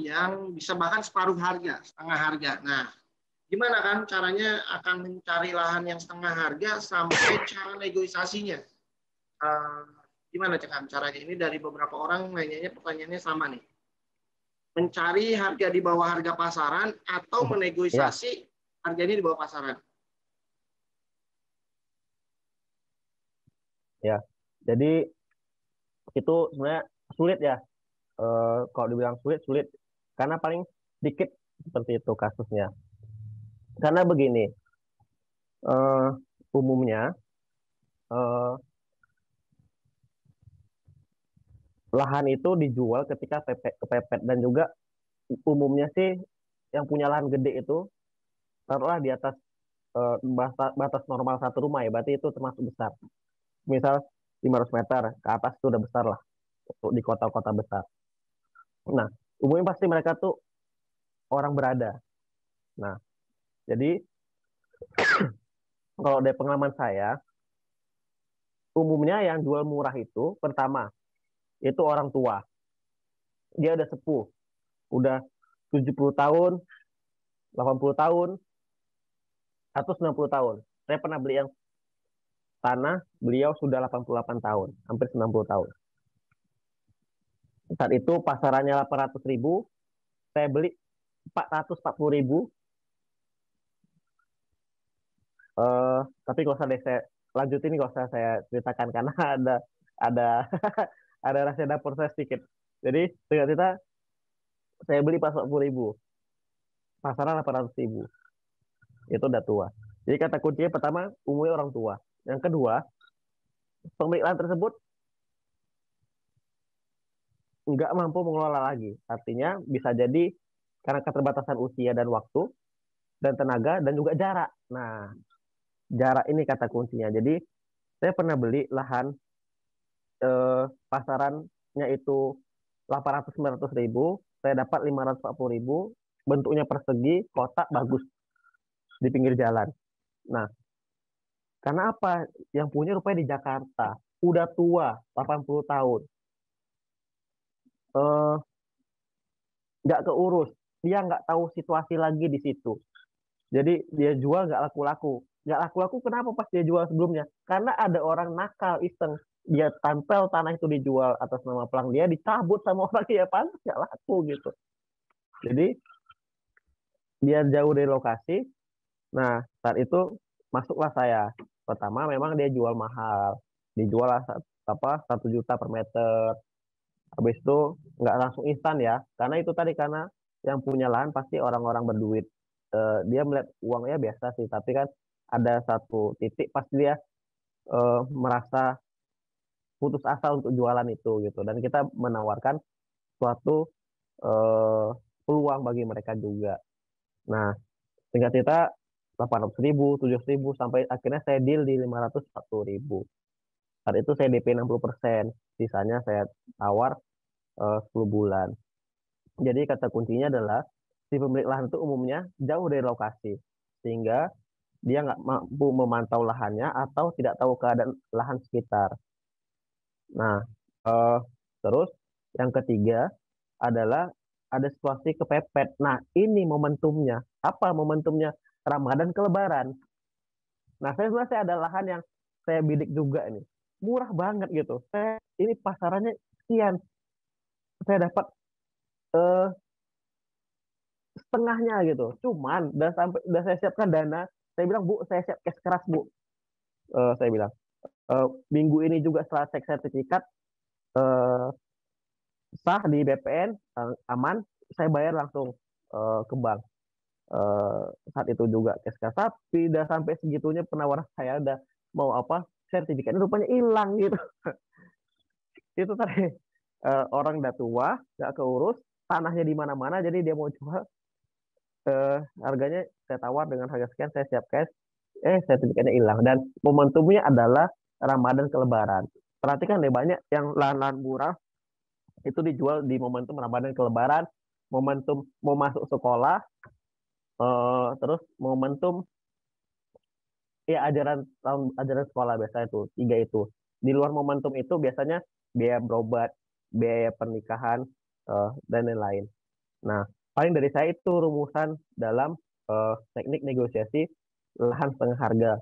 yang bisa bahkan separuh harga, setengah harga. Nah, gimana kan caranya akan mencari lahan yang setengah harga sampai cara negosiasinya? Eh, Gimana kan caranya? Ini dari beberapa orang nanyanya pertanyaannya sama nih. Mencari harga di bawah harga pasaran atau Ya, menegosiasi harganya di bawah pasaran. ya. Jadi itu sebenarnya sulit ya. Kalau dibilang sulit, sulit. Karena paling sedikit seperti itu kasusnya. Karena begini, eh, umumnya eh, lahan itu dijual ketika kepepet dan juga umumnya sih yang punya lahan gede itu taruhlah di atas batas normal satu rumah ya, berarti itu termasuk besar. Misal 500 meter ke atas itu udah besar lah untuk di kota-kota besar. Nah, umumnya pasti mereka tuh orang berada. Nah, jadi kalau dari pengalaman saya, umumnya yang jual murah itu pertama itu orang tua. Dia udah sepuh, udah 70 tahun, 80 tahun, atau 90 tahun. Saya pernah beli yang tanah, beliau sudah 88 tahun, hampir 90 tahun. Saat itu pasarannya 800.000, saya beli 440.000. Tapi gak usah deh saya lanjutin, gak usah saya ceritakan karena ada ada rahasia dapur saya sedikit. Jadi cerita saya beli pas 40.000, pasaran 800.000, itu udah tua. Jadi kata kuncinya pertama umumnya orang tua. Yang kedua, pemilik lahan tersebut nggak mampu mengelola lagi. Artinya bisa jadi karena keterbatasan usia dan waktu dan tenaga dan juga jarak. Nah, jarak ini kata kuncinya. Jadi saya pernah beli lahan pasarannya itu 800-900 ribu, saya dapat 540.000, bentuknya persegi, kotak bagus di pinggir jalan. Nah, karena apa? Yang punya rupanya di Jakarta, udah tua, 80 tahun, eh, nggak keurus, dia nggak tahu situasi lagi di situ. Jadi dia jual nggak laku-laku. Nggak laku-laku kenapa pas dia jual sebelumnya? Karena ada orang nakal iseng. Dia tampil tanah itu dijual atas nama pelang dia, dicabut sama orang ya pantas nggak laku gitu. Jadi dia jauh dari lokasi. Nah saat itu masuklah saya. Pertama memang dia jual mahal, dijual apa 1 juta per meter. Habis itu nggak langsung instan ya, karena itu tadi karena yang punya lahan pasti orang-orang berduit. Dia melihat uangnya biasa sih, tapi kan ada satu titik pasti dia merasa putus asa untuk jualan itu gitu. Dan kita menawarkan suatu eh, peluang bagi mereka juga. Nah, singkat cerita 800.000, 700.000 sampai akhirnya saya deal di 540.000. Saat itu saya DP 60%, sisanya saya tawar 10 bulan. Jadi kata kuncinya adalah si pemilik lahan itu umumnya jauh dari lokasi, sehingga dia nggak mampu memantau lahannya atau tidak tahu keadaan lahan sekitar. Nah, eh, terus yang ketiga adalah ada situasi kepepet. Nah, ini momentumnya. Apa momentumnya? Ramadan ke Lebaran. Nah, saya sebenarnya saya ada lahan yang saya bidik juga ini. Murah banget gitu. Ini pasarannya sekian. Saya dapat eh, setengahnya gitu. Cuman udah saya siapkan dana. Saya bilang, Bu, saya siap cash keras, Bu. Saya bilang, minggu ini juga setelah cek sertifikat eh, sah di BPN, aman, saya bayar langsung ke bank. Eh, Saat itu juga cash keras. Tapi udah sampai segitunya penawaran saya udah mau apa, sertifikatnya rupanya hilang gitu. Itu tadi orang udah tua, nggak keurus, tanahnya di mana-mana, jadi dia mau jual, harganya saya tawar dengan harga sekian, saya siap cash, sertifikatnya hilang. Dan momentumnya adalah Ramadan ke Lebaran. Perhatikan deh, banyak yang lahan-lahan murah itu dijual di momentum Ramadan ke Lebaran, momentum mau masuk sekolah, terus momentum ya ajaran tahun ajaran sekolah biasa itu tiga itu. Di luar momentum itu biasanya biaya berobat, biaya pernikahan, dan lain-lain. Nah, paling dari saya itu rumusan dalam teknik negosiasi lahan setengah harga.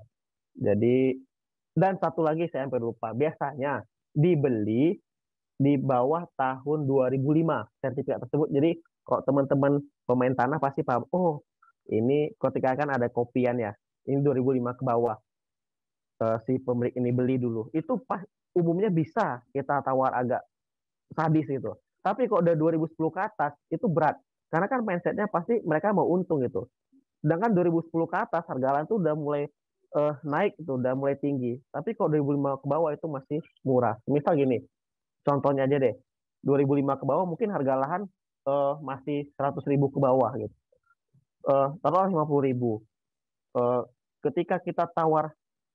Jadi, dan satu lagi saya hampir lupa. Biasanya dibeli di bawah tahun 2005 sertifikat tersebut. Jadi, kalau teman-teman pemain tanah pasti paham, oh, ini ketika kan ada kopian ya. Ini 2005 ke bawah. Si pemilik ini beli dulu. Itu pas umumnya bisa kita tawar agak sadis gitu. Tapi kalau udah 2010 ke atas itu berat. Karena kan mindsetnya pasti mereka mau untung gitu. Sedangkan 2010 ke atas harga lahan tuh udah mulai naik itu, udah mulai tinggi. Tapi kalau 2005 ke bawah itu masih murah. Misal gini, contohnya aja deh. 2005 ke bawah mungkin harga lahan masih 100.000 ke bawah gitu. Taruhlah 50.000. Eh, ketika kita tawar,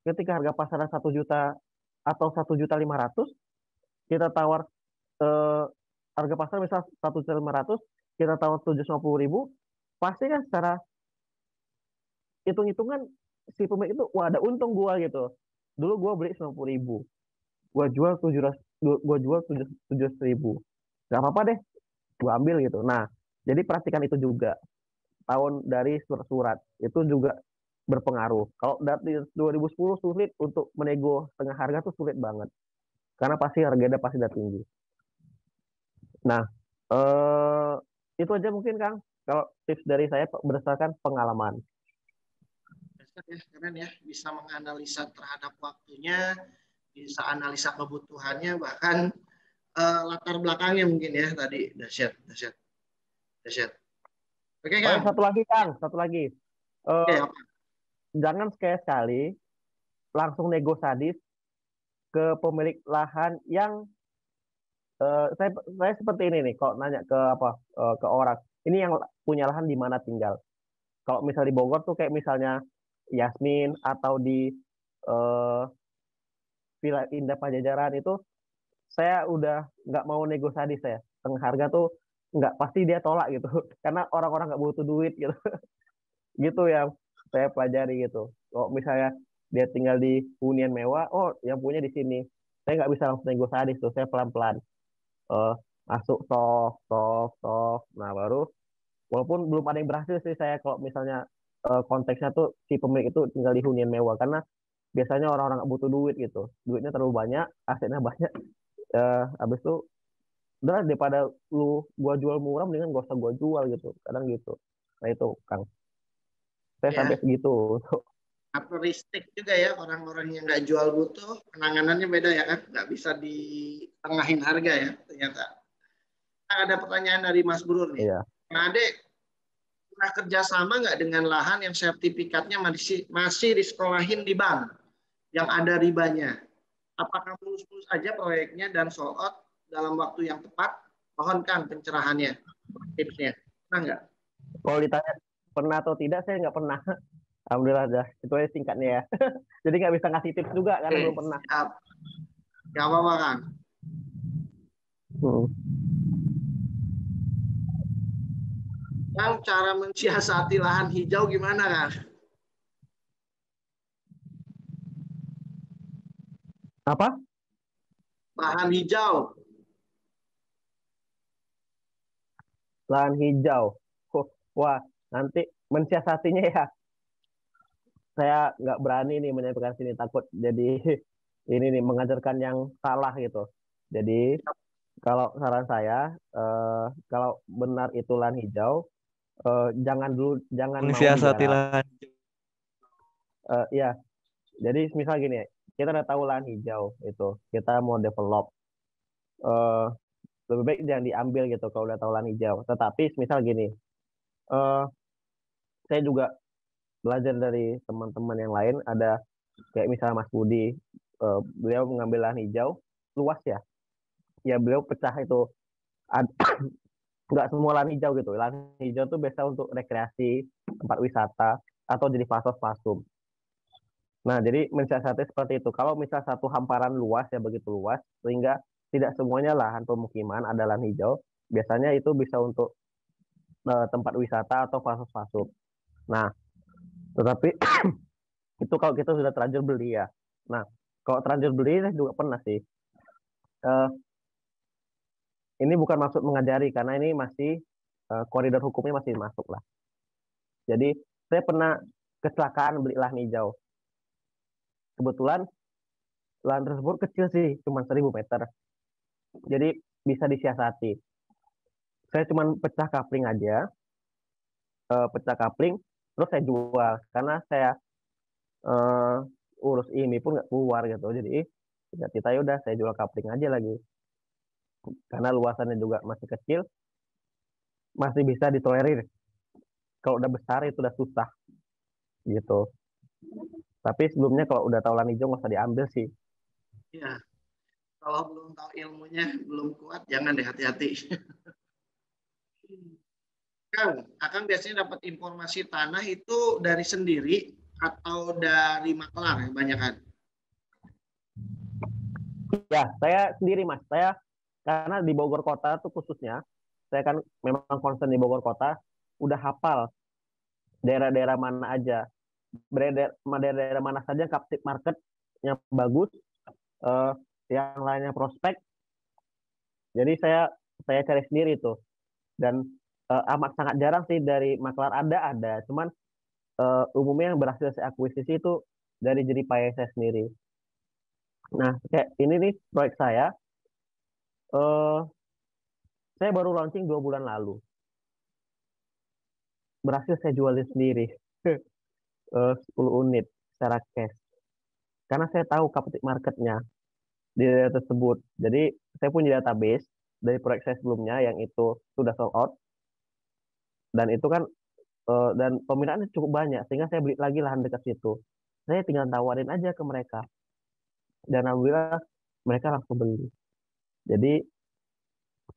ketika harga pasaran 1 juta atau 1.500.000, kita tawar eh, harga pasar misal 1.500.000, kita tawar 750.000, pasti kan secara hitung-hitungan si pemilik itu, wah ada untung gua gitu. Dulu gua beli 90.000, gua jual 700, gua jual 700.000. Gak apa-apa deh, gua ambil gitu. Nah, jadi perhatikan itu juga. Tahun dari surat-surat itu juga berpengaruh. Kalau dari 2010 sulit untuk menego setengah harga tuh sulit banget. Karena pasti harganya pasti udah tinggi. Nah, eh, itu aja mungkin Kang. Kalau tips dari saya berdasarkan pengalaman. Dasar ya, keren ya, bisa menganalisa terhadap waktunya, bisa analisa kebutuhannya, bahkan latar belakangnya mungkin ya tadi. Dahsyat, dahsyat, dahsyat. Oke Oh ya, Kang. satu lagi Kang, satu lagi. Oke, Eh, apa? jangan sekali-sekali langsung nego sadis ke pemilik lahan yang saya seperti ini nih. Kalau nanya ke apa ke orang, ini yang punya lahan di mana tinggal. Kalau misal di Bogor tuh kayak misalnya Yasmin atau di eh, Villa Indah Pajajaran itu, saya udah nggak mau nego sadis saya. Tengah harga tuh nggak pasti dia tolak gitu, karena orang-orang nggak butuh duit gitu. Gitu yang saya pelajari gitu. Kalau misalnya dia tinggal di hunian mewah, oh yang punya di sini. Saya nggak bisa langsung nego sadis tuh, saya pelan-pelan eh, masuk soft, soft, soft. Nah baru, walaupun belum ada yang berhasil sih saya kalau misalnya konteksnya tuh si pemilik itu tinggal di hunian mewah, karena biasanya orang-orang nggak butuh duit gitu, duitnya terlalu banyak, asetnya banyak. Habis itu udah daripada lu gua jual murah mendingan gak usah gua jual gitu, kadang gitu. Nah itu Kang, saya sampai Ya, segitu. karakteristik juga ya orang-orang yang nggak jual butuh, penanganannya beda ya kan, nggak bisa ditengahin harga ya ternyata. Nah, ada pertanyaan dari Mas Brur nih. Iya. Nah, Adek, pernah kerjasama nggak dengan lahan yang sertifikatnya masih disekolahin di bank yang ada ribanya? Apakah mulus-mulus aja proyeknya dan sold out dalam waktu yang tepat? Mohonkan pencerahannya, tipsnya. Pernah nggak? Kalau ditanya pernah atau tidak, saya nggak pernah. Alhamdulillah dah, itu aja singkatnya ya. Jadi nggak bisa ngasih tips juga karena Oke, belum pernah. siap. Gak apa-apa, Kang. Hmm. Kang, cara mensiasati lahan hijau gimana, Kang? Apa? Lahan hijau. Lahan hijau. Wah, nanti mensiasatinya ya. Saya nggak berani nih menyampaikan sini, takut jadi ini nih mengajarkan yang salah gitu. Jadi kalau saran saya, kalau benar itu lahan hijau, jangan dulu, jangan mau Mensiasati digarap. lahan. Iya, jadi misal gini, kita udah tahu lahan hijau itu, kita mau develop, eh, lebih baik jangan diambil gitu kalau udah tahu lahan hijau. Tetapi misal gini, eh, saya juga belajar dari teman-teman yang lain, ada kayak misalnya Mas Budi, beliau mengambil lahan hijau luas ya, ya beliau pecah itu. Nggak semua lahan hijau gitu, lahan hijau tuh biasa untuk rekreasi, tempat wisata, atau jadi fasos-fasum. Nah, jadi mensiasati seperti itu. Kalau misal satu hamparan luas ya, begitu luas sehingga tidak semuanya lahan pemukiman ada lahan hijau, biasanya itu bisa untuk tempat wisata atau fasos-fasum. Nah, tetapi itu kalau kita sudah terlanjur beli ya. Nah, kalau terlanjur beli saya juga pernah sih. Eh, ini bukan maksud mengajari karena ini masih koridor hukumnya masih masuk lah. Jadi saya pernah kecelakaan beli lahan hijau. Kebetulan lahan tersebut kecil sih, cuma 1.000 meter. Jadi bisa disiasati. Saya cuma pecah kapling aja, pecah kapling, terus saya jual karena saya eh, urus ini pun nggak keluar gitu. Jadi kita ya udah saya jual kapling aja lagi karena luasannya juga masih kecil, masih bisa ditolerir. Kalau udah besar itu udah susah gitu. Tapi sebelumnya kalau udah tahu lahan hijau nggak usah diambil sih. Ya, kalau belum tahu ilmunya, belum kuat, jangan deh, hati-hati. Akang biasanya dapat informasi tanah itu dari sendiri atau dari makelar ya, banyak kan? Ya, saya sendiri Mas. Saya karena di Bogor Kota tuh khususnya, saya kan memang concern di Bogor Kota, udah hafal daerah-daerah mana aja, daerah-daerah mana saja captive market yang bagus, eh, yang lainnya prospek. Jadi saya cari sendiri tuh dan amat sangat jarang sih dari makelar ada, cuman umumnya yang berhasil saya akuisisi itu dari jerih payah saya sendiri. Nah, kayak ini nih proyek eh, saya baru launching 2 bulan lalu, berhasil saya jualin sendiri 10 unit secara cash. Karena saya tahu captive marketnya di daerah tersebut. Jadi saya punya database dari proyek saya sebelumnya yang itu sudah sold out dan itu kan dan peminaatnya cukup banyak sehingga saya beli lagi lahan dekat situ. Saya tinggal tawarin aja ke mereka dan alhamdulillah mereka langsung beli. Jadi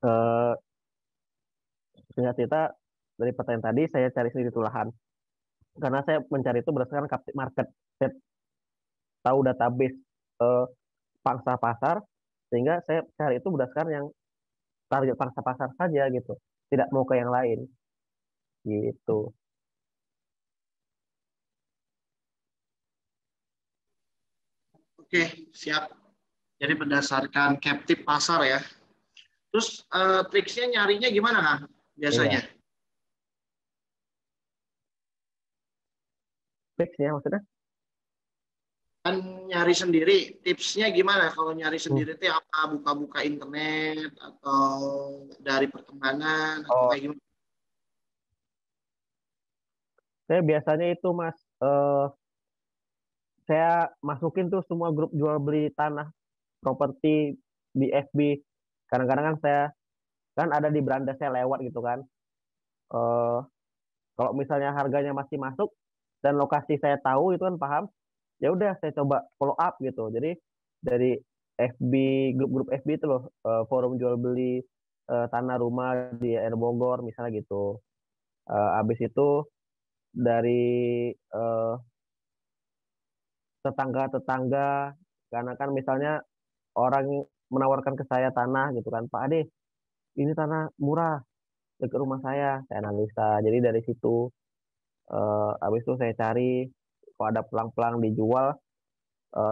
eh, singkat cerita dari pertanyaan tadi saya cari sendiri tuh lahan karena saya mencari itu berdasarkan captive market. Saya tahu database eh, pangsa pasar sehingga saya cari itu berdasarkan yang target pangsa pasar saja gitu. Tidak mau ke yang lain gitu. Oke, siap. Jadi berdasarkan captive pasar ya. Terus triksnya nyarinya gimana Kang? Biasanya? Iya. Fixnya maksudnya? Kan nyari sendiri, tipsnya gimana kalau nyari Hmm. sendiri itu apa? Buka-buka internet atau dari pertemanan atau Oh, kayak gimana? saya biasanya itu Mas, eh, saya masukin tuh semua grup jual beli tanah properti di FB. Kadang-kadang kan saya kan ada di beranda saya lewat gitu kan. Eh, Kalau misalnya harganya masih masuk dan lokasi saya tahu itu kan paham, ya udah saya coba follow up gitu. Jadi dari FB grup-grup FB itu loh, forum jual beli tanah rumah di Air Bogor misalnya gitu. Habis itu dari eh, tetangga-tetangga karena kan misalnya orang menawarkan ke saya tanah gitu kan, Pak Ade ini tanah murah dekat rumah saya analisa. Jadi dari situ habis itu saya cari kalau ada pelang-pelang dijual,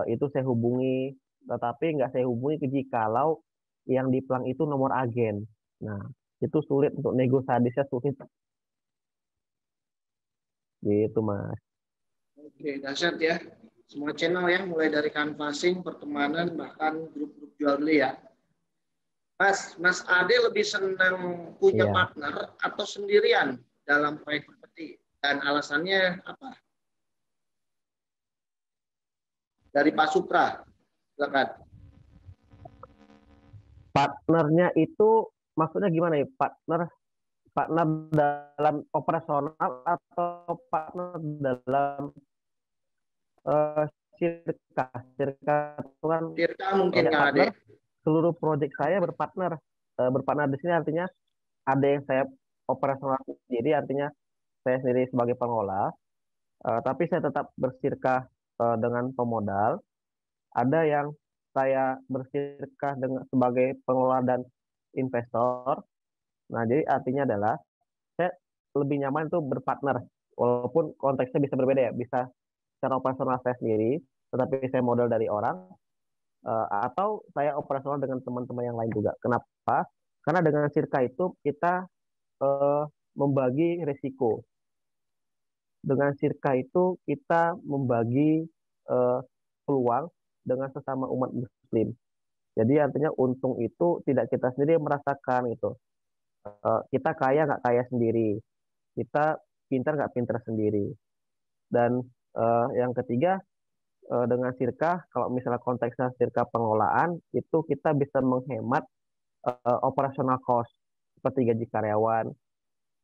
itu saya hubungi, tetapi nggak saya hubungi jikalau yang di pelang itu nomor agen. Nah, itu sulit untuk negosiasinya, sulit gitu Mas. Oke, dahsyat ya. Semua channel ya, mulai dari canvassing, pertemanan, bahkan grup-grup jual beli ya. Mas Ade lebih senang punya Iya. partner atau sendirian dalam proyek properti? Dan alasannya apa? Dari Pak Supra, silakan. Partnernya itu maksudnya gimana ya? Partner partner dalam operasional atau partner dalam eh sirka. Sirka itu kan Tirta mungkin kalau Kang Ade. partner seluruh proyek saya berpartner. Berpartner di sini artinya ada yang saya operasional sendiri, artinya saya sendiri sebagai pengelola, tapi saya tetap bersirkah dengan pemodal. Ada yang saya bersirkah dengan sebagai pengelola dan investor. Nah, jadi artinya adalah saya lebih nyaman itu berpartner, walaupun konteksnya bisa berbeda ya, bisa secara operasional saya sendiri, tetapi saya modal dari orang, atau saya operasional dengan teman-teman yang lain juga. Kenapa? Karena dengan Sirka itu kita eh, membagi risiko. Dengan sirka itu kita membagi eh, peluang dengan sesama umat Muslim. Jadi artinya untung itu tidak kita sendiri yang merasakan gitu. Kita kaya nggak kaya sendiri, kita pintar nggak pintar sendiri. Dan yang ketiga dengan sirka, kalau misalnya konteksnya sirka pengelolaan, itu kita bisa menghemat operational cost seperti gaji karyawan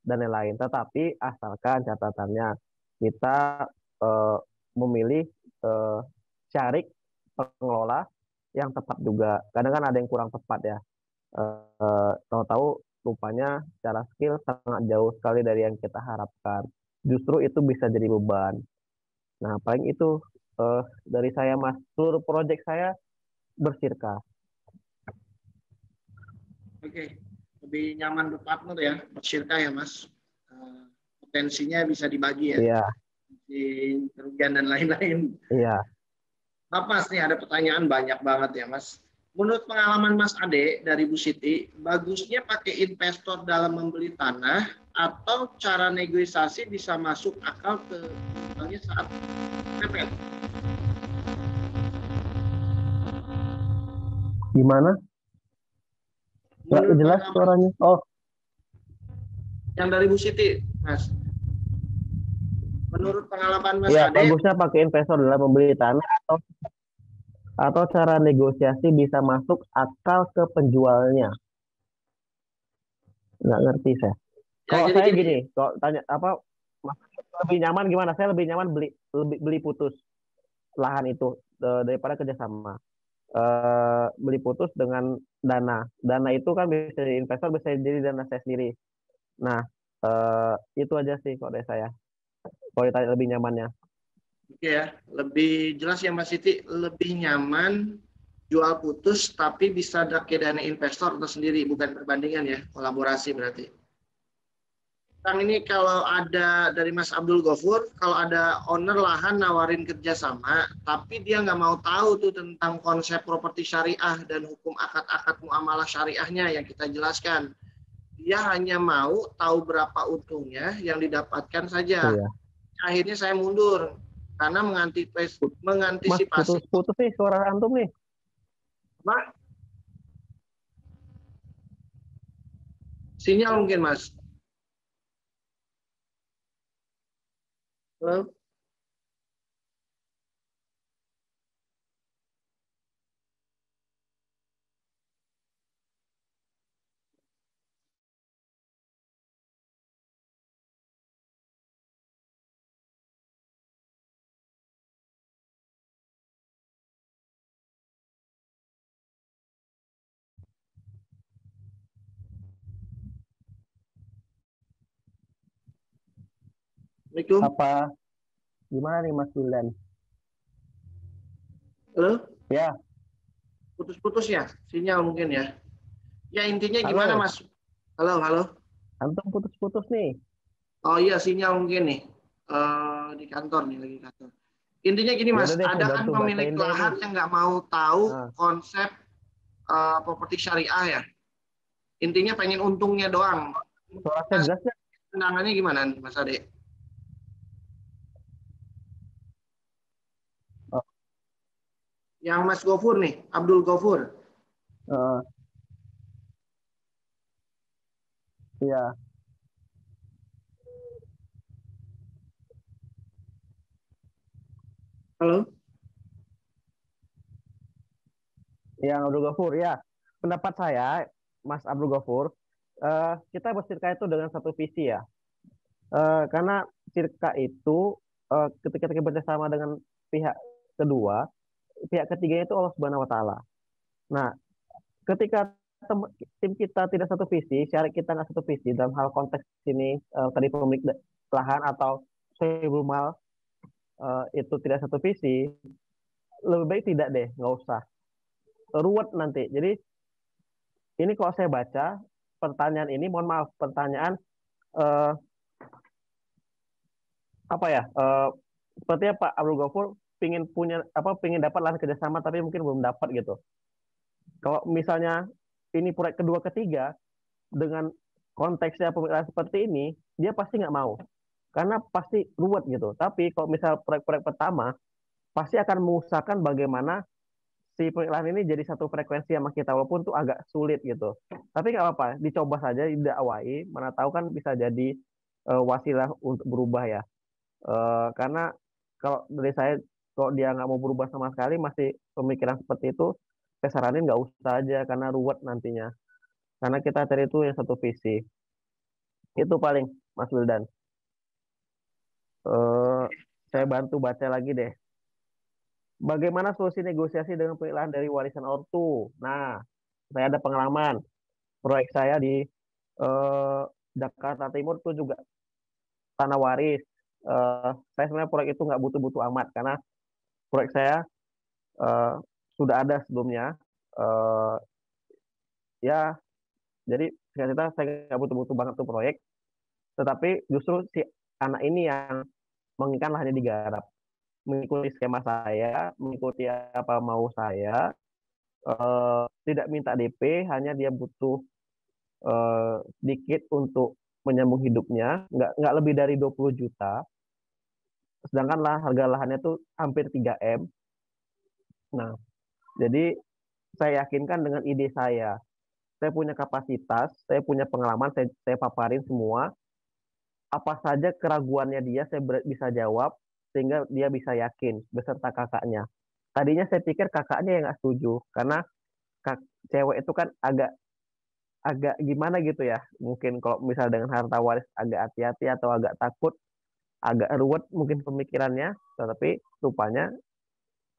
dan lain-lain. Tetapi asalkan catatannya kita eh, memilih eh, syarik pengelola yang tepat juga. Kadang kan ada yang kurang tepat ya. Tahu-tahu rupanya secara skill sangat jauh sekali dari yang kita harapkan. Justru itu bisa jadi beban. Nah, paling itu dari saya Mas. Seluruh proyek saya bersirka. Oke, lebih nyaman berpartner ya, bersyirka ya Mas. Potensinya bisa dibagi ya, Iya, di kerugian dan lain-lain. iya. Nah, Mas, nih ada pertanyaan banyak banget ya Mas. Menurut pengalaman Mas Ade dari Bu Siti, bagusnya pakai investor dalam membeli tanah atau cara negosiasi bisa masuk akal ke misalnya saat PPL? Gimana? Nggak Menurut jelas pengalaman suaranya. Oh, yang dari Bu Siti, Mas. Menurut pengalaman Mas iya. Ade, Bagusnya pakai investor dalam membeli tanah atau cara negosiasi bisa masuk akal ke penjualnya. Nggak ngerti saya. ya Kalau jadi saya gini, gini, kalau tanya apa, Mas, lebih nyaman gimana? Saya lebih nyaman beli putus lahan itu daripada kerjasama. Beli putus dengan dana. Dana itu kan bisa jadi investor, bisa jadi dana saya sendiri. Nah, itu aja sih kalau dari saya. Kalau ditanya lebih nyamannya. oke ya, lebih jelas ya Mas Siti, lebih nyaman jual putus tapi bisa pakai dana investor atau sendiri, bukan perbandingan ya, kolaborasi berarti. Kang ini kalau ada dari Mas Abdul Ghafur, kalau ada owner lahan nawarin kerjasama, tapi dia nggak mau tahu tuh tentang konsep properti syariah dan hukum akad-akad muamalah syariahnya yang kita jelaskan. Dia hanya mau tahu berapa untungnya yang didapatkan saja. Iya. Akhirnya saya mundur karena Mas, mengantisipasi putus-putus nih suara antum nih. apa? Sinyal mungkin Mas. Halo? Assalamualaikum. Apa? Gimana nih Mas Wildan? Halo? Ya, Putus-putus ya? Sinyal mungkin ya. Ya intinya gimana halo. Mas? Halo, halo. Antum putus-putus nih. Oh iya sinyal mungkin nih. Di kantor nih, lagi kantor. Intinya gini Ya Mas, udah deh, saya ada kan bantu pemilik bacain deh ini. lahan yang nggak mau tahu Nah, konsep properti syariah ya. Intinya pengen untungnya doang. suara saya jelas nggak? Tendangannya gimana Mas Ade? Oh, Yang Mas Gofur nih, Abdul Gofur. eh, iya. Halo? Yang Abdul Ghafur ya. Pendapat saya, Mas Abdul Ghafur, kita bersirka itu dengan satu visi ya. Karena sirka itu ketika kita bekerjasama dengan pihak kedua, pihak ketiganya itu Allah Subhanahu Wa Taala. Nah, ketika tim kita tidak satu visi, syarik kita nggak satu visi dalam hal konteks ini tadi pemilik lahan atau Sohibul Mal itu tidak satu visi, lebih baik tidak deh, nggak usah ruwet nanti. Jadi ini kalau saya baca pertanyaan ini, mohon maaf, pertanyaan eh, apa ya? Sepertinya Pak Abdul Ghafur pingin punya apa, pingin dapat lahan kerjasama tapi mungkin belum dapat gitu. Kalau misalnya ini proyek kedua ketiga dengan konteksnya pemikiran seperti ini, dia pasti nggak mau. Karena pasti ruwet gitu. Tapi kalau misal proyek-proyek pertama, pasti akan mengusahakan bagaimana si pemikiran ini jadi satu frekuensi sama kita, walaupun tuh agak sulit gitu. Tapi nggak apa-apa, dicoba saja, didakwai, mana tahu kan bisa jadi wasilah untuk berubah ya. Karena kalau dari saya, kalau dia nggak mau berubah sama sekali, masih pemikiran seperti itu, saya saranin nggak usah aja, karena ruwet nantinya. Karena kita cari itu yang satu visi. Itu paling, Mas Wildan. Eh, saya bantu baca lagi deh. Bagaimana solusi negosiasi dengan pemilahan dari warisan ortu? Nah, saya ada pengalaman. Proyek saya di eh, Jakarta Timur itu juga tanah waris. Saya sebenarnya proyek itu nggak butuh-butuh amat karena proyek saya eh, sudah ada sebelumnya. Eh, ya, jadi singkat cerita saya nggak butuh-butuh banget tuh proyek. Tetapi justru si anak ini yang menginginkan lahannya digarap, mengikuti skema saya, mengikuti apa mau saya, tidak minta DP, hanya dia butuh sedikit untuk menyambung hidupnya, nggak lebih dari 20 juta, sedangkan lah harga lahannya tuh hampir 3 M. Nah, jadi saya yakinkan dengan ide saya punya kapasitas, saya punya pengalaman, saya paparin semua, apa saja keraguannya dia saya bisa jawab, sehingga dia bisa yakin beserta kakaknya. Tadinya saya pikir kakaknya yang nggak setuju, karena cewek itu kan agak agak gimana gitu ya. Mungkin kalau misal dengan harta waris agak hati-hati atau agak takut, agak ruwet mungkin pemikirannya, tetapi rupanya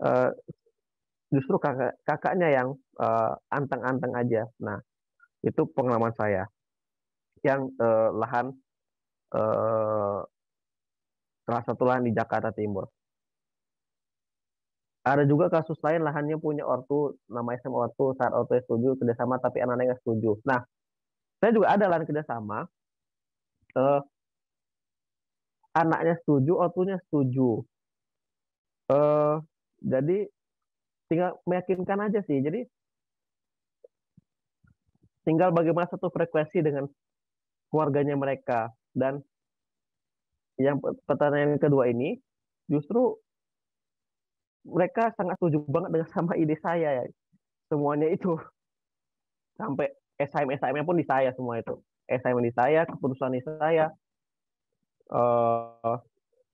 eh, justru kakaknya yang anteng-anteng aja. Nah, itu pengalaman saya yang lahan eh, salah satu lahan di Jakarta Timur. Ada juga kasus lain lahannya punya ortu, nama SM ortu, saat ortu setuju kerjasama tapi anak-anaknya nggak setuju. Nah, saya juga ada lahan kerjasama, eh, anaknya setuju, ortunya setuju. Eh, jadi tinggal meyakinkan aja sih. Jadi tinggal bagaimana satu frekuensi dengan keluarganya mereka. Dan yang pertanyaan kedua ini, justru mereka sangat setuju banget dengan sama ide saya ya. Semuanya itu sampai SIM-SIM-nya pun di saya semua itu. SIM di saya, keputusan di saya, eh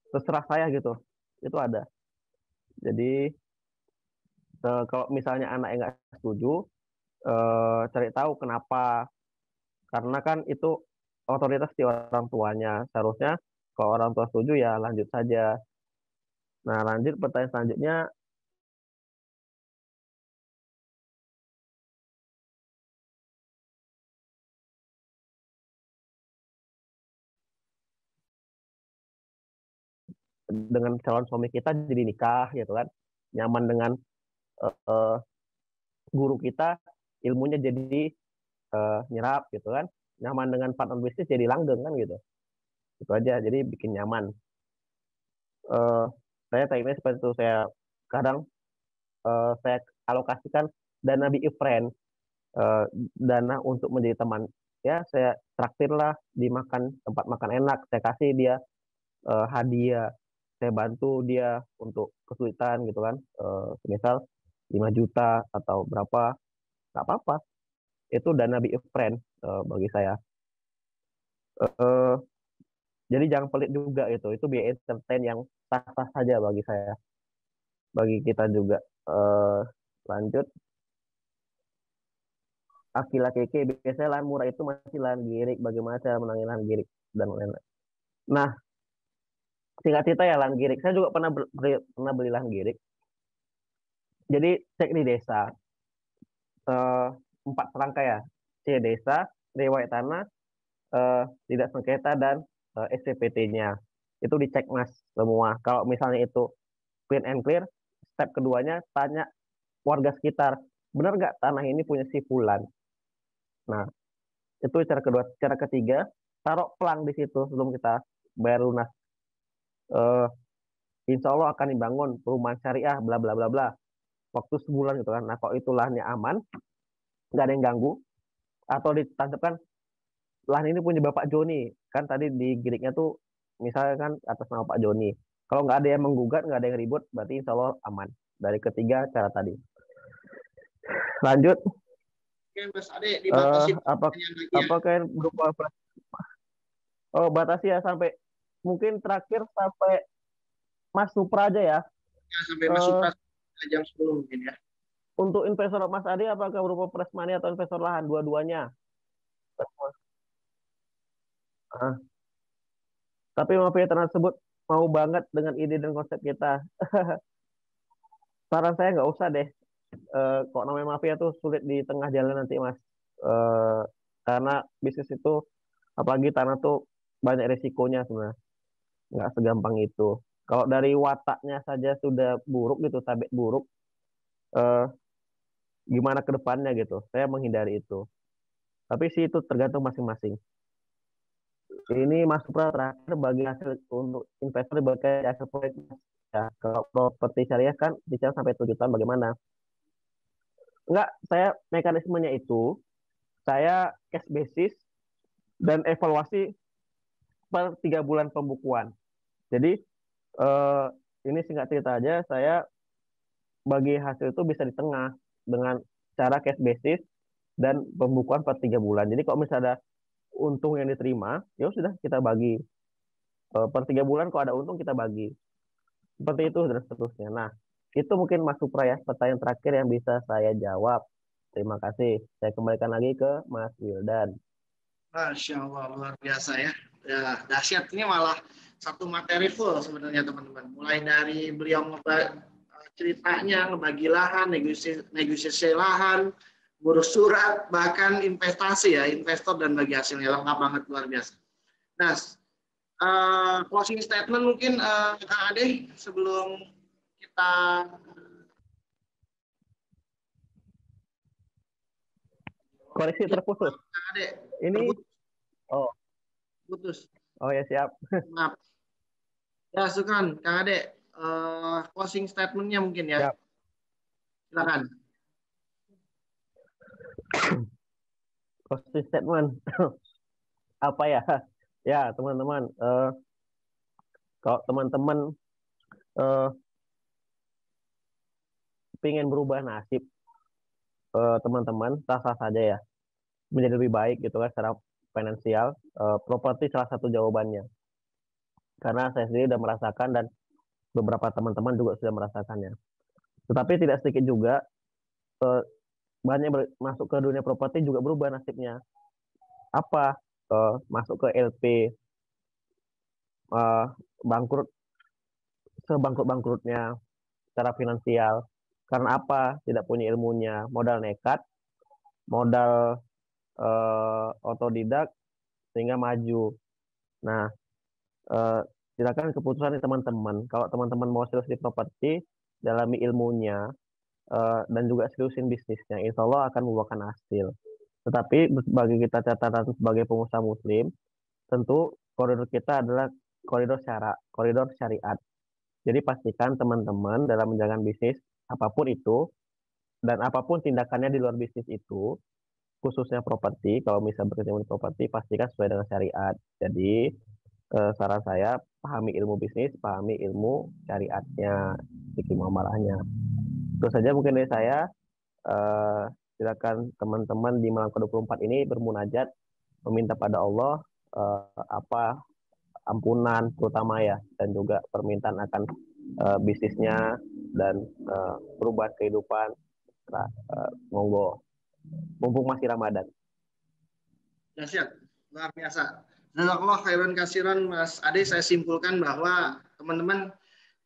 terserah saya gitu. Itu ada. Jadi kalau misalnya anak yang nggak setuju, cari tahu kenapa. Karena kan itu otoritas di orang tuanya. Seharusnya kalau orang tua setuju ya lanjut saja. Nah, lanjut pertanyaan selanjutnya, dengan calon suami kita jadi nikah gitu kan. Nyaman dengan eh, guru kita, ilmunya jadi nyerap gitu kan. Nyaman dengan partner bisnis jadi langgeng kan gitu. Itu aja, jadi bikin nyaman. Eh, saya tekniknya seperti itu. Saya kadang saya alokasikan dana be a friend, eh, dana untuk menjadi teman. Ya, saya traktir lah dimakan tempat makan enak. Saya kasih dia hadiah, saya bantu dia untuk kesulitan gitu kan. Misal 5 juta atau berapa, nggak apa-apa. Itu dana be a friend bagi saya. Eh, jadi jangan pelit juga itu. Itu biaya entertain yang sah-sah saja bagi saya. Bagi kita juga. Eh, lanjut, Akila Keke, biasanya lahan murah itu masih lahan girik. Bagaimana cara menangani lahan girik dan lain-lain. Nah, singkat cerita ya lahan girik. Saya juga pernah beli lahan girik. Jadi cek di desa, eh, 4 serangkai ya. C desa, riwayat tanah, tidak sengketa dan SCPT-nya. Itu dicek mas semua. Kalau misalnya itu clean and clear, step keduanya tanya warga sekitar, benar nggak tanah ini punya si Fulan? Nah, itu cara kedua. Cara ketiga, taruh pelang di situ sebelum kita bayar lunas. Eh, Insya Allah akan dibangun perumahan syariah, bla bla bla bla. Waktu sebulan gitu kan. Nah, kalau itu lahannya aman, nggak ada yang ganggu, atau ditancapkan lahan ini punya Bapak Joni. Kan tadi di gridnya tuh misalnya kan atas nama Pak Joni. Kalau nggak ada yang menggugat, nggak ada yang ribut, berarti insya Allah aman. Dari ketiga cara tadi. Lanjut, Oke, Mas Ade, dibatasi apa pertanyaan lagi ya. apakah yang berupa oh batasi ya sampai mungkin terakhir sampai Mas Supra aja ya. Ya, sampai Mas Eh, Supra jam 10 mungkin ya. untuk investor Mas Ade apakah berupa fresh money atau investor lahan dua-duanya? Ah, tapi mafia tersebut mau banget dengan ide dan konsep kita. Saran saya nggak usah deh. Kok namanya mafia tuh sulit di tengah jalan nanti Mas. Eh, karena bisnis itu apalagi tanah tuh banyak resikonya sebenarnya. Nggak segampang itu. Kalau dari wataknya saja sudah buruk gitu, tabik buruk, eh, gimana ke depannya gitu. Saya menghindari itu. Tapi sih itu tergantung masing-masing. Ini Mas Supra terakhir bagi hasil untuk investor bagi hasil proyek. Ya, kalau properti syariah kan bisa sampai 7 tahun bagaimana? Enggak, saya mekanismenya itu saya cash basis dan evaluasi per 3 bulan pembukuan. Jadi eh, ini singkat cerita aja, saya bagi hasil itu bisa di tengah dengan cara cash basis dan pembukuan per 3 bulan. Jadi kalau misalnya ada untung yang diterima, ya sudah kita bagi. Per 3 bulan kalau ada untung kita bagi. Seperti itu dan seterusnya. Nah, itu mungkin Mas Supra ya, pertanyaan terakhir yang bisa saya jawab. Terima kasih. Saya kembalikan lagi ke Mas Wildan. Masya Allah, luar biasa ya. Ya, dahsyat ini malah satu materi full sebenarnya teman-teman. Mulai dari beliau ceritanya, ngebagi lahan, negosiasi lahan, ngurus surat, bahkan investasi ya, investor dan bagi hasilnya. Lengkap banget, luar biasa. Nah, closing statement mungkin Kang Ade sebelum kita Koreksi ya, terputus. Kang Ade Ini, oh, terputus. oh ya siap. Maaf. Ya, Sukran, Kang Ade. Closing statement-nya mungkin ya. Siap. Silakan. Closing statement. Apa ya? Ya, teman-teman. Kalau teman-teman eh, pengen berubah nasib, teman-teman sah-sah saja ya. Menjadi lebih baik gitu kan secara finansial. Properti salah satu jawabannya. Karena saya sendiri sudah merasakan dan beberapa teman-teman juga sudah merasakannya. Tetapi tidak sedikit juga banyak masuk ke dunia properti juga berubah nasibnya. Apa? Masuk ke LP, bangkrut sebangkrut-bangkrutnya secara finansial. Karena apa? Tidak punya ilmunya, modal nekat, modal otodidak sehingga maju. Nah, eh, silakan keputusan dari teman-teman. Kalau teman-teman mau serius di properti, dalami ilmunya, dan juga seriusin bisnisnya, insya Allah akan membuahkan hasil. Tetapi bagi kita catatan sebagai pengusaha muslim, tentu koridor kita adalah koridor syariat. Jadi pastikan teman-teman dalam menjalankan bisnis apapun itu dan apapun tindakannya di luar bisnis itu, khususnya properti, kalau misalnya bekerja di properti, pastikan sesuai dengan syariat. Jadi saran saya pahami ilmu bisnis, pahami ilmu syariatnya, fikih muamalahnya. Itu saja mungkin dari saya. Eh, Silakan teman-teman di malam ke-24 ini bermunajat meminta pada Allah apa ampunan terutama ya dan juga permintaan akan bisnisnya dan perubahan kehidupan. Nah, monggo mumpung masih Ramadan. Dahsyat, luar biasa. Jazakallah khairan kasiran Mas Ade. Saya simpulkan bahwa teman-teman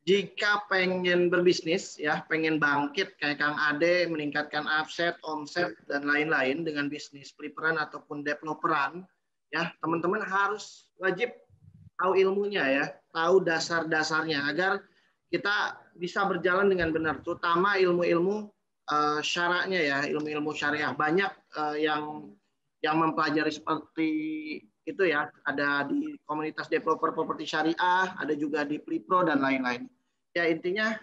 jika pengen berbisnis ya, pengen bangkit kayak Kang Ade, meningkatkan offset, omset dan lain-lain dengan bisnis fliperan ataupun developeran, ya teman-teman harus wajib tahu ilmunya ya, tahu dasar-dasarnya agar kita bisa berjalan dengan benar, terutama ilmu-ilmu syaratnya ya, ilmu-ilmu syariah. Banyak yang mempelajari seperti itu ya, ada di komunitas developer properti syariah, ada juga di Flipro dan lain-lain. Ya intinya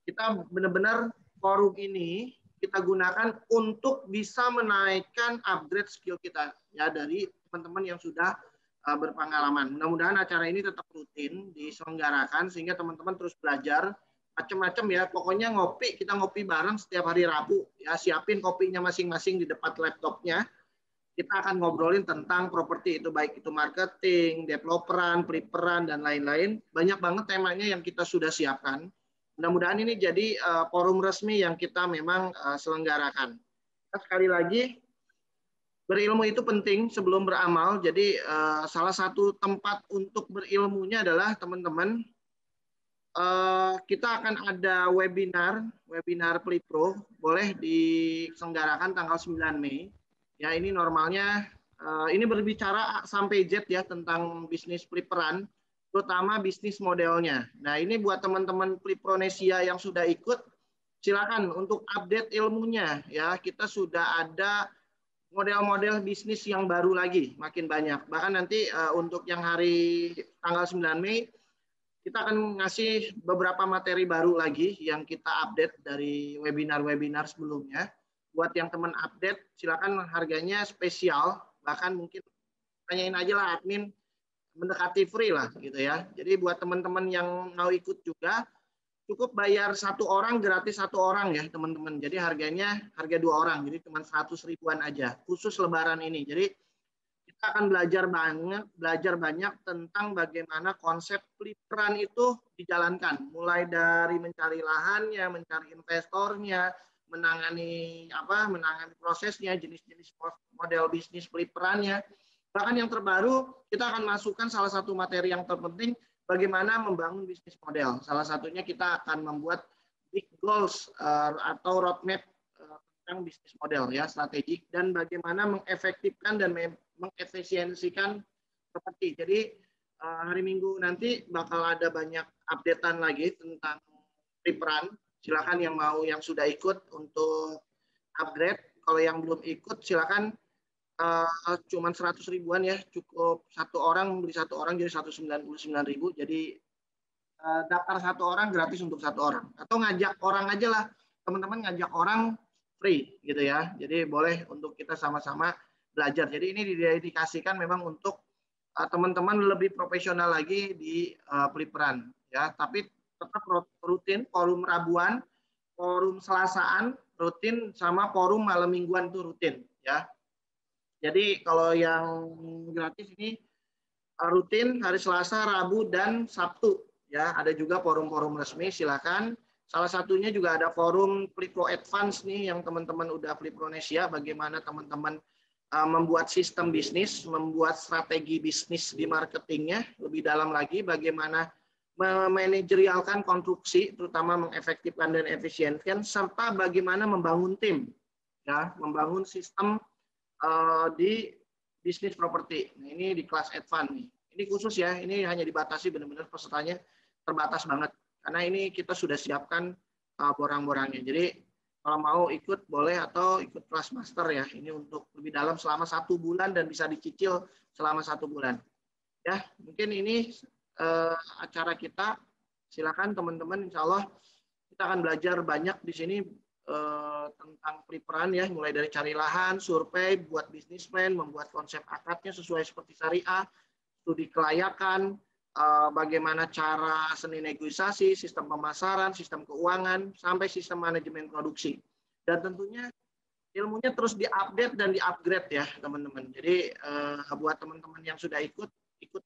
kita benar-benar forum ini kita gunakan untuk bisa menaikkan upgrade skill kita ya dari teman-teman yang sudah berpengalaman. Mudah-mudahan acara ini tetap rutin diselenggarakan sehingga teman-teman terus belajar macam-macam ya. Pokoknya kita ngopi bareng setiap hari Rabu ya. Siapin kopinya masing-masing di depan laptopnya. Kita akan ngobrolin tentang properti itu, baik itu marketing, developeran, fliperan, dan lain-lain. Banyak banget temanya yang kita sudah siapkan. Mudah-mudahan ini jadi forum resmi yang kita memang selenggarakan. Sekali lagi, berilmu itu penting sebelum beramal. Jadi salah satu tempat untuk berilmunya adalah teman-teman, kita akan ada webinar Flipro, boleh diselenggarakan tanggal 9 Mei. Ya, ini normalnya ini berbicara A sampai Z ya tentang bisnis fliperan, terutama bisnis modelnya. Nah, ini buat teman-teman Flipronesia yang sudah ikut, silakan untuk update ilmunya ya. Kita sudah ada model-model bisnis yang baru lagi, makin banyak. Bahkan nanti untuk yang hari tanggal 9 Mei, kita akan ngasih beberapa materi baru lagi yang kita update dari webinar-webinar sebelumnya. Buat yang teman update, silakan, harganya spesial, bahkan mungkin tanyain aja lah admin, mendekati free lah gitu ya. Jadi buat teman-teman yang mau ikut juga, cukup bayar 1 orang, gratis 1 orang ya teman-teman. Jadi harganya harga 2 orang, jadi cuma 100 ribuan aja khusus Lebaran ini. Jadi kita akan belajar banyak tentang bagaimana konsep fliperan itu dijalankan, mulai dari mencari lahannya, mencari investornya, menangani prosesnya, jenis-jenis model bisnis fliperannya. Bahkan yang terbaru, kita akan masukkan salah satu materi yang terpenting, bagaimana membangun bisnis model. Salah satunya kita akan membuat big goals atau roadmap tentang bisnis model ya, strategik, dan bagaimana mengefektifkan dan mengefisiensikan properti. Jadi hari Minggu nanti bakal ada banyak updatean lagi tentang fliperan. Silakan yang sudah ikut untuk upgrade. Kalau yang belum ikut silakan, cuman 100 ribuan ya, cukup 1 orang, beli 1 orang jadi 199.000. Jadi daftar 1 orang gratis untuk 1 orang, atau ngajak orang aja lah, teman-teman, ngajak orang free gitu ya. Jadi boleh untuk kita sama-sama belajar. Jadi ini didedikasikan memang untuk teman-teman lebih profesional lagi di fliperan ya, tapi tetap rutin, forum Rabuan, forum Selasaan rutin, sama forum malam Mingguan itu rutin ya. Jadi kalau yang gratis ini rutin hari Selasa, Rabu, dan Sabtu ya. Ada juga forum-forum resmi, silakan. Salah satunya juga ada forum Flipro Advance nih, yang teman-teman udah Flipronesia, bagaimana teman-teman membuat sistem bisnis, membuat strategi bisnis di marketingnya lebih dalam lagi, bagaimana memanajerialkan konstruksi, terutama mengefektifkan dan efisienkan, serta bagaimana membangun tim ya, membangun sistem di bisnis properti. Nah, ini di kelas advance nih. Ini khusus ya, ini hanya dibatasi, benar-benar pesertanya terbatas banget. Karena ini kita sudah siapkan borang-borangnya. Jadi kalau mau ikut boleh, atau ikut kelas master ya. Ini untuk lebih dalam selama 1 bulan dan bisa dicicil selama 1 bulan. Ya, mungkin ini acara kita. Silakan teman-teman, insya Allah kita akan belajar banyak di sini tentang fliperan ya, mulai dari cari lahan, survei, buat bisnis plan, membuat konsep akadnya sesuai seperti syariah, studi kelayakan, bagaimana cara seni negosiasi, sistem pemasaran, sistem keuangan, sampai sistem manajemen produksi. Dan tentunya ilmunya terus diupdate dan diupgrade ya teman-teman. Jadi buat teman-teman yang sudah ikut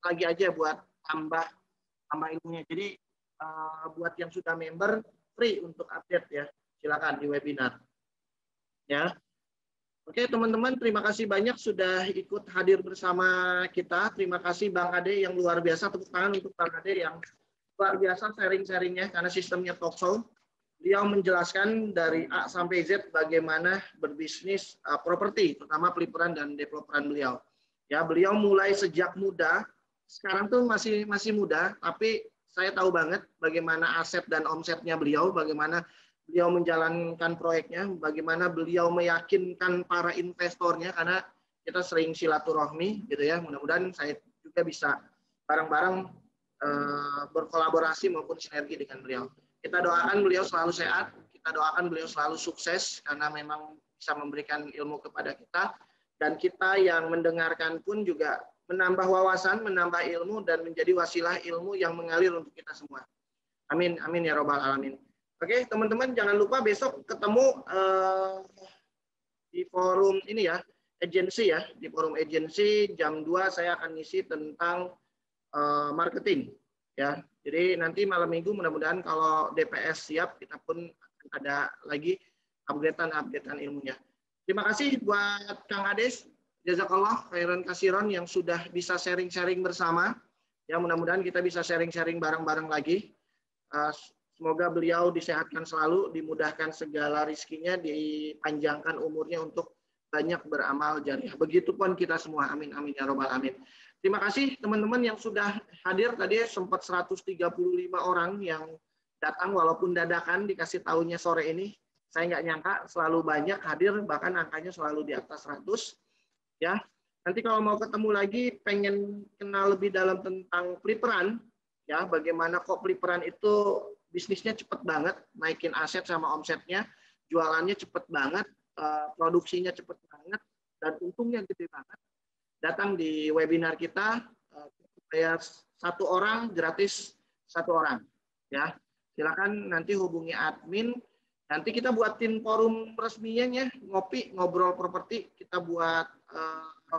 lagi aja buat tambah ilmunya. Jadi buat yang sudah member, free untuk update ya. Silakan di webinar. Ya. Oke, teman-teman, terima kasih banyak sudah ikut hadir bersama kita. Terima kasih Bang Ade yang luar biasa. Tepuk tangan untuk Bang Ade yang luar biasa sharing-sharingnya, karena sistemnya talk show. Beliau menjelaskan dari A sampai Z bagaimana berbisnis properti, terutama fliperan dan developeran beliau. Ya, beliau mulai sejak muda. Sekarang tuh masih muda, tapi saya tahu banget bagaimana aset dan omsetnya beliau, bagaimana beliau menjalankan proyeknya, bagaimana beliau meyakinkan para investornya, karena kita sering silaturahmi gitu ya. Mudah-mudahan saya juga bisa bareng-bareng berkolaborasi maupun sinergi dengan beliau. Kita doakan beliau selalu sehat, kita doakan beliau selalu sukses, karena memang bisa memberikan ilmu kepada kita. dan kita yang mendengarkan pun juga menambah wawasan, menambah ilmu, dan menjadi wasilah ilmu yang mengalir untuk kita semua. Amin, amin ya robbal alamin. Oke, teman-teman jangan lupa besok ketemu di forum ini ya, agensi ya, di forum agensi jam 2 saya akan ngisi tentang marketing ya. Jadi nanti malam minggu mudah-mudahan kalau DPS siap kita pun ada lagi updatean ilmunya. Terima kasih buat Kang Ades, jazakallah khairan kasiron yang sudah bisa sharing-sharing bersama. Ya mudah-mudahan kita bisa sharing-sharing bareng-bareng lagi. Semoga beliau disehatkan selalu, dimudahkan segala rizkinya, dipanjangkan umurnya untuk banyak beramal jariah. Begitupun kita semua. Amin, amin ya robbal alamin. Terima kasih teman-teman yang sudah hadir. Tadi sempat 135 orang yang datang walaupun dadakan dikasih tahunya sore ini. Saya nggak nyangka selalu banyak hadir, bahkan angkanya selalu di atas 100. Ya, nanti kalau mau ketemu lagi, pengen kenal lebih dalam tentang peliperan, ya bagaimana kok peliperan itu bisnisnya cepat banget, naikin aset sama omsetnya, jualannya cepat banget, produksinya cepat banget, dan untungnya gede banget. Datang di webinar kita, bayar 1 orang gratis 1 orang. Ya, silakan nanti hubungi admin. Nanti kita buatin forum resminya, ngopi, ngobrol properti. Kita buat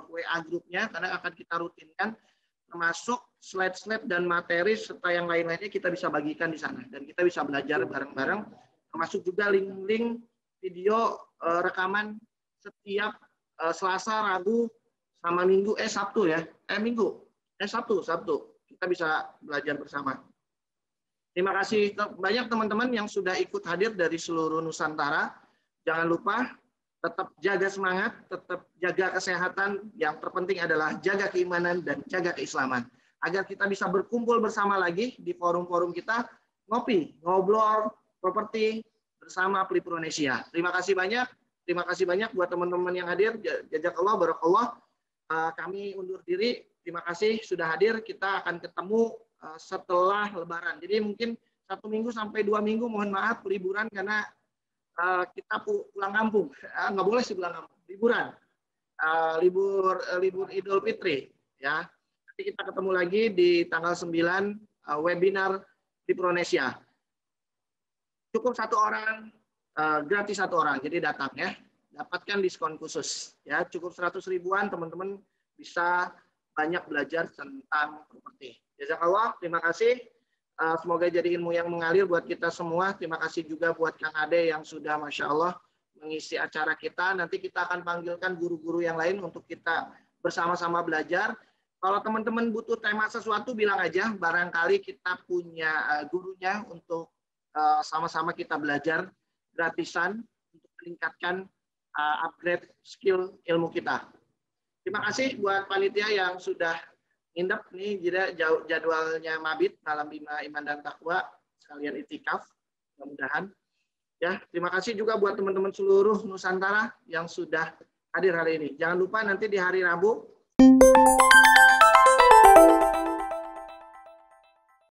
WA grupnya karena akan kita rutinkan. Termasuk slide-slide dan materi serta yang lain-lainnya kita bisa bagikan di sana dan kita bisa belajar bareng-bareng, termasuk juga link-link video rekaman setiap Selasa, Rabu, sama Minggu, Sabtu ya, Sabtu kita bisa belajar bersama. Terima kasih banyak teman-teman yang sudah ikut hadir dari seluruh Nusantara. Jangan lupa tetap jaga semangat, tetap jaga kesehatan. Yang terpenting adalah jaga keimanan dan jaga keislaman. Agar kita bisa berkumpul bersama lagi di forum-forum kita, ngopi, ngobrol, properti bersama Pelipronesia. Terima kasih banyak. Terima kasih banyak buat teman-teman yang hadir. Jazakallah, barakallah. Kami undur diri. Terima kasih sudah hadir. Kita akan ketemu setelah Lebaran. Jadi mungkin 1 minggu sampai 2 minggu, mohon maaf liburan karena kita pulang kampung, nggak boleh sih pulang kampung, liburan, libur Idul Fitri, ya. Nanti kita ketemu lagi di tanggal 9 webinar di Pronesia. Cukup 1 orang, gratis 1 orang, jadi datang ya, dapatkan diskon khusus, ya. Cukup 100 ribuan, teman-teman bisa banyak belajar tentang properti. Jazakallah, terima kasih. Semoga jadi ilmu yang mengalir buat kita semua. Terima kasih juga buat Kang Ade yang sudah Masya Allah mengisi acara kita. Nanti kita akan panggilkan guru-guru yang lain untuk kita bersama-sama belajar. Kalau teman-teman butuh tema sesuatu, bilang aja. Barangkali kita punya gurunya untuk sama-sama kita belajar gratisan untuk meningkatkan upgrade skill ilmu kita. Terima kasih buat panitia yang sudah nginep nih, jadwalnya mabit malam 5 iman dan takwa sekalian itikaf, mudah-mudahan ya. Terima kasih juga buat teman-teman seluruh Nusantara yang sudah hadir hari ini. Jangan lupa nanti di hari Rabu